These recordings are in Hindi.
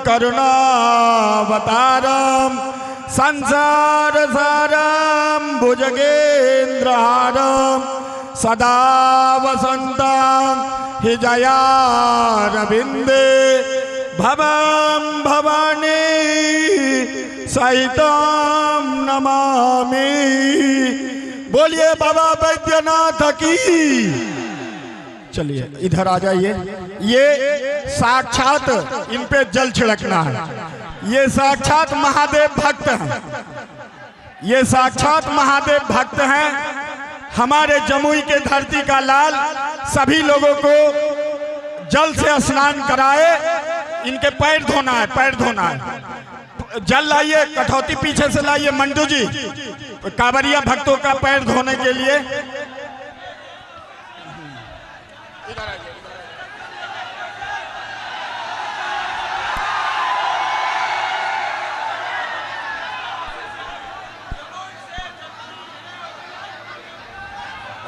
करुणावतारम संसार सारम भुजगेन्द्रहारम सदा वसन्तं हृदयारविन्दे भवं भवानी सहितं नमामि। बोलिए बाबा बैद्यनाथ की। चलिए इधर आ जाइए। ये साक्षात इन पे जल छिड़कना है। ये साक्षात महादेव भक्त हैं। ये साक्षात महादेव भक्त हैं। हमारे जमुई के धरती का लाल सभी लोगों को जल से स्नान कराए। इनके पैर धोना है, पैर धोना है। जल लाइए, कठौती पीछे से लाइए मंटू जी, कांवरिया भक्तों का पैर धोने के लिए।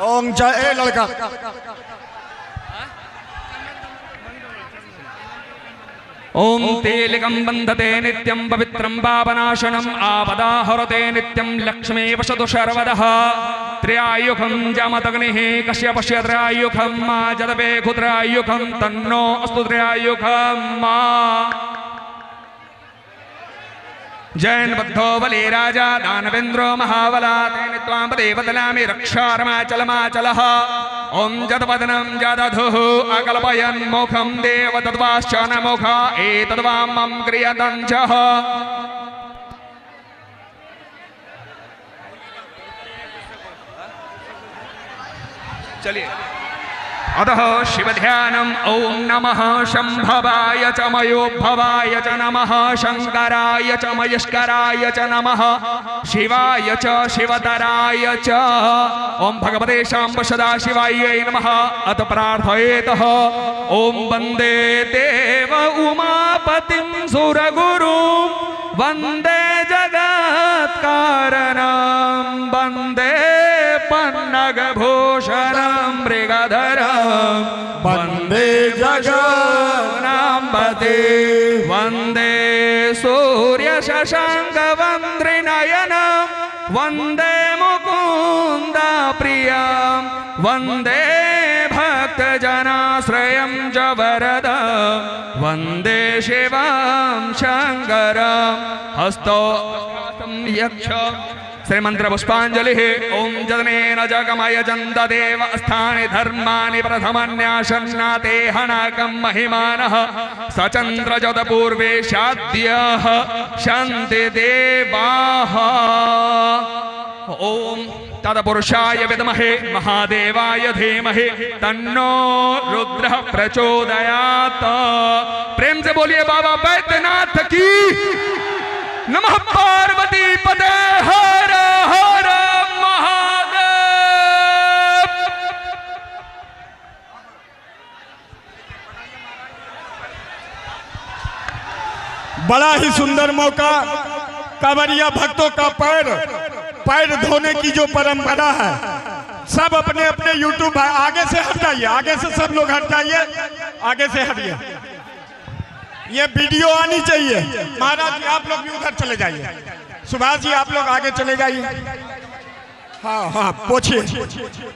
ओम जय लड़का। ओम तेलिकं बंधते नित्यं पवित्रं पापनाशनम् आपदाहरते नित्यं लक्ष्मी वसतु सर्वदः। त्र्यायुखं जामदग्निः कश्यपस्य त्र्यायुखं मा जदवे खुत्रायुखं तन्नो अस्तु त्र्यायुखं मा। जैन बद्धो बली राजा दानवेन्द्रो महाबला तेन त्वां देवतलामि रक्षारमाचलमाचलः। ओम जदवदनं जदधुः अकल्पयन् मुखं देव तद्वाश्चन मुख एतद्वामं क्रियतं च। चलिए अतः शिवध्यानम्। ओम नमः शंभवाय च मयोभवाय च नमः शंकराय च मयस्कराय च नमः शिवाय च शिवतराय च। ओम भगवते शाम्ब सदाशिवाय नमः। अत प्रार्थयेतः। ओम वन्दे देव उमापतिं सुरगुरुं वन्दे जगत्कारणं वन्दे पन्नगभूषणं मृगधरं वन्दे जगन्नाथपते वन्दे सूर्यशशाङ्कवन्द्रिनयनं वन्दे मुकुन्दप्रियं वन्दे भक्तजनाश्रयं च वरदं वन्दे शिवं शङ्करं हस्तो यक्ष। श्रीमंत्र पुष्पांजलि। ओम जदनेन जगमय जन्ददेव स्थानि धर्माणि प्रथमन्यासन्नाते हनाकं महिमानः सचन्द्र जद पूर्वे शाद्यः शान्ति देवाः। ओम तत्पुरुषाय विद्महे महादेवाय धीमहि तन्नो रुद्रः प्रचोदयात्। प्रेम से बोलिए बाबा बैद्यनाथ की। नमः पार्वती पते हर हर महादेव। बड़ा ही सुंदर मौका। कांवरिया भक्तों का पैर धोने की जो परंपरा है, सब अपने अपने यूट्यूब आगे से हट जाइए, आगे से सब लोग हट जाइए, आगे से हटिए। ये वीडियो आनी चाहिए। महाराज जी आप लोग भी उधर चले जाइए। सुभाष जी आप लोग आगे चले जाइए। हाँ हाँ पूछिए,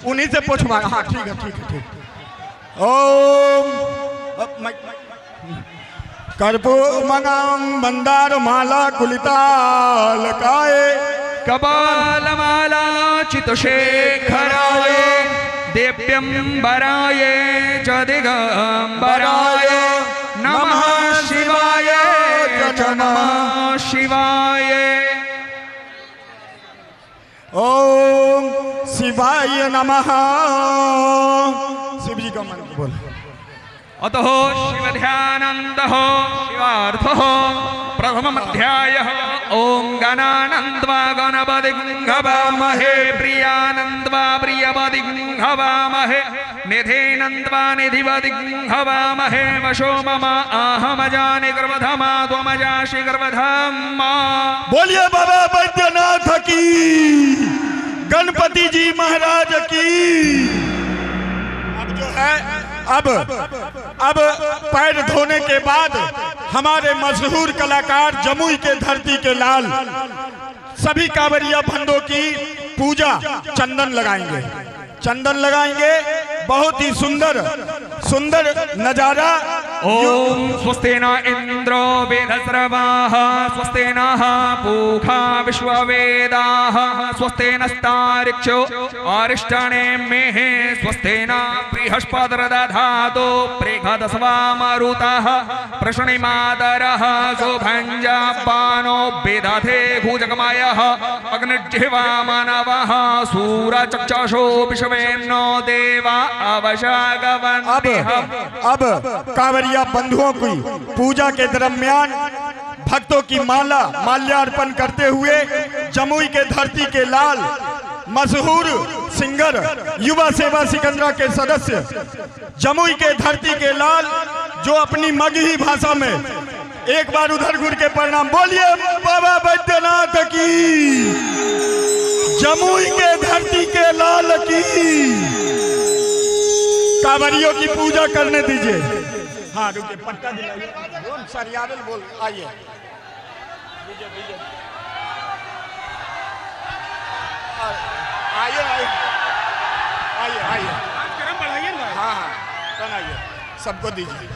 उन्हीं से पूछवा। हाँ ठीक है ठीक है ठीक। ओम कर्पूरमंगलम मंदार माला कुलिताल काये कपाल माला चितशेखराय देव्यंबराय च दिगंबराय नमः शिवाय च नमः शिवाय। ओम शिवाय नमः। शिव जी का मंत्र बोल। अतः शिवध्यानन्दः शिवार्थः प्रथममध्यायः। ओम गणानन्द्वा गणपतिं हवामहे प्रियानन्द्वा प्रियपतिं हवामहे निधेनन्द्वा निधिपतिं हवामहे वशो मम अहमजानि गर्वधमा त्वमजासि गर्वधमा। बोलिए बाबा बैद्यनाथ की। गणपति जी महाराज की। अब जो है अब पैर धोने के बाद हमारे मशहूर कलाकार जमुई के धरती के लाल सभी कांवरिया बंधुओं की पूजा चंदन लगाएंगे। बहुत ही सुंदर नजारा। ओम स्वस्तेन इंद्रो वेदस्रवाः स्वस्तेन पूषा विश्ववेदाः स्वस्तेन स्तारिक्षो अरिष्टनेमिः स्वस्तेन बृहस्पतिर्दधातु प्रेषदस्वा मरुतः प्रश्निमादरः शुभञ्जपानो विदधे भुजगमयः अग्निर्जिह्वा मानवः सूरचक्षुषो विश्वेन्नो देवा अवशागवन्तिः। अब कांवरिया बंधुओं की पूजा के दरमियान भक्तों की माल्यार्पण करते हुए जमुई के धरती के लाल मशहूर सिंगर युवा सेवा सिकंदरा के सदस्य जमुई के धरती के लाल जो अपनी मगही भाषा में एक बार उधर घुर के प्रणाम बोलिए बाबा बैद्यनाथ की, जमुई के धरती के लाल की। कांवरियों की पूजा करने दीजिए। हाँ रुकिए, पट्टा दिलाइए, सरियावल बोल आइए। आइए हाँ आइए, सबको दीजिए।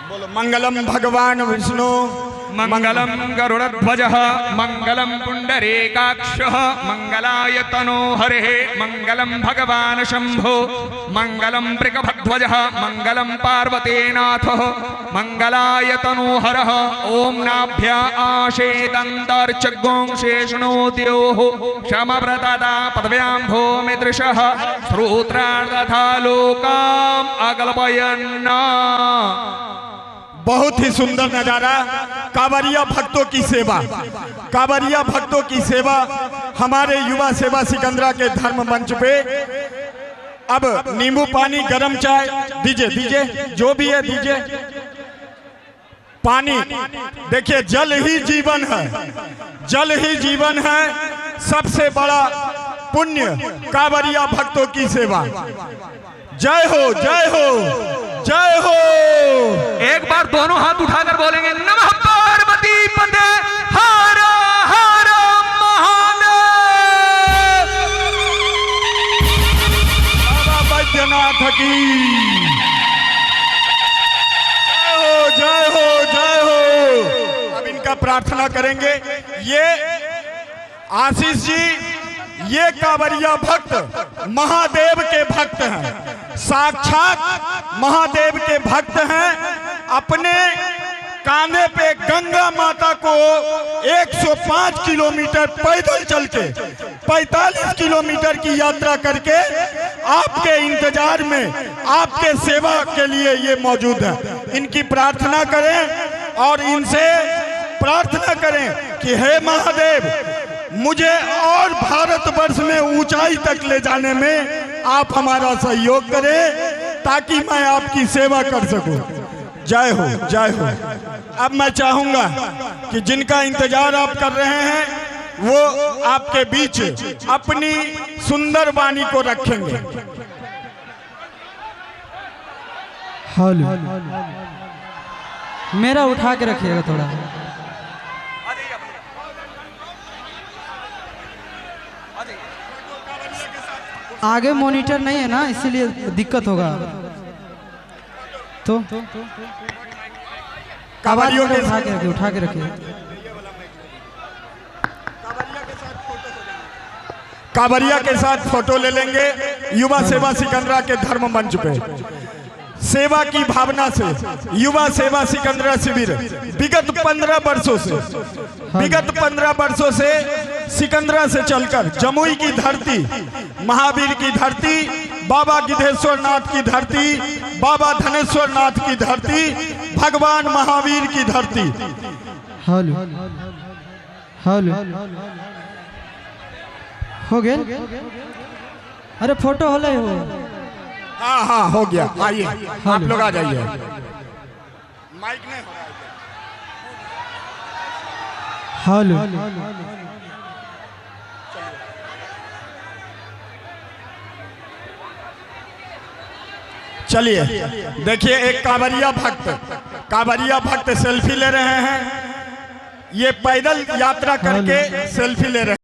बोलो मंगलम भगवान विष्णु मंगलम गरुड़ध्वजः मंगलम पुंडरीकाक्षः मंगलाय तनोहरिः मंगलम भगवान शंभो मंगलम वृषभध्वजः मंगलम पार्वतीनाथः मंगलाय तनोहरः ओम नाभ्या आशेदन्तर्चगुंशेषणोद्योः क्षमव्रतदा पदव्यां भूमिदृशः श्रोत्रार्दथा लोकाम् अकल्पयन्ना। बहुत ही सुंदर नजारा। कांवरिया भक्तों की सेवा हमारे युवा सेवा सिकंदरा के धर्म मंच पे। अब नींबू पानी गरम चाय दीजिए जो भी है दीजिए। पानी देखिए, जल ही जीवन है। सबसे बड़ा पुण्य कांवरिया भक्तों की सेवा। जय हो जय हो जय हो। एक बार दोनों हाथ उठाकर बोलेंगे नमः पार्वती पते हर हर महादेव। बाबा बैद्यनाथ की जय हो जय हो। अब इनका प्रार्थना करेंगे। ये आशीष जी ये कांवरिया भक्त महादेव के भक्त हैं, साक्षात महादेव के भक्त हैं। अपने कांधे पे गंगा माता को 105 किलोमीटर पैदल चल के 45 किलोमीटर की यात्रा करके आपके इंतजार में आपके सेवा के लिए ये मौजूद है। इनकी प्रार्थना करें और इनसे प्रार्थना करें कि हे महादेव, मुझे और भारतवर्ष में ऊंचाई तक ले जाने में आप हमारा सहयोग करें ताकि मैं आपकी सेवा कर सकूं। जय हो जय हो। अब मैं चाहूंगा कि जिनका इंतजार आप कर रहे हैं वो आपके बीच अपनी सुंदर वाणी को रखेंगे। हेलो, मेरा उठा के रखिएगा थोड़ा। आगे मॉनिटर नहीं है ना, इसीलिए दिक्कत होगा। तो कांवरियों के उठा के रखिए। कांवरिया के साथ फोटो ले लेंगे युवा सेवा सिकंदरा के धर्म मंच पे। सेवा की भावना से युवा सेवा सिकंदरा शिविर विगत 15 वर्षों से सिकंदरा से चलकर जमुई की धरती, महावीर की धरती, बाबा गिद्धेश्वर नाथ की धरती, बाबा धनेश्वर नाथ की धरती, भगवान महावीर की धरती। हेलो हेलो, हो गया? अरे फोटो हो ले हो। हाँ हाँ हो गया। आइए आप लोग आ जाइए। माइक नहीं हो रहा है। हेलो, चलिए देखिए एक कांवरिया भक्त सेल्फी ले रहे हैं। ये पैदल यात्रा करके सेल्फी ले रहे हैं।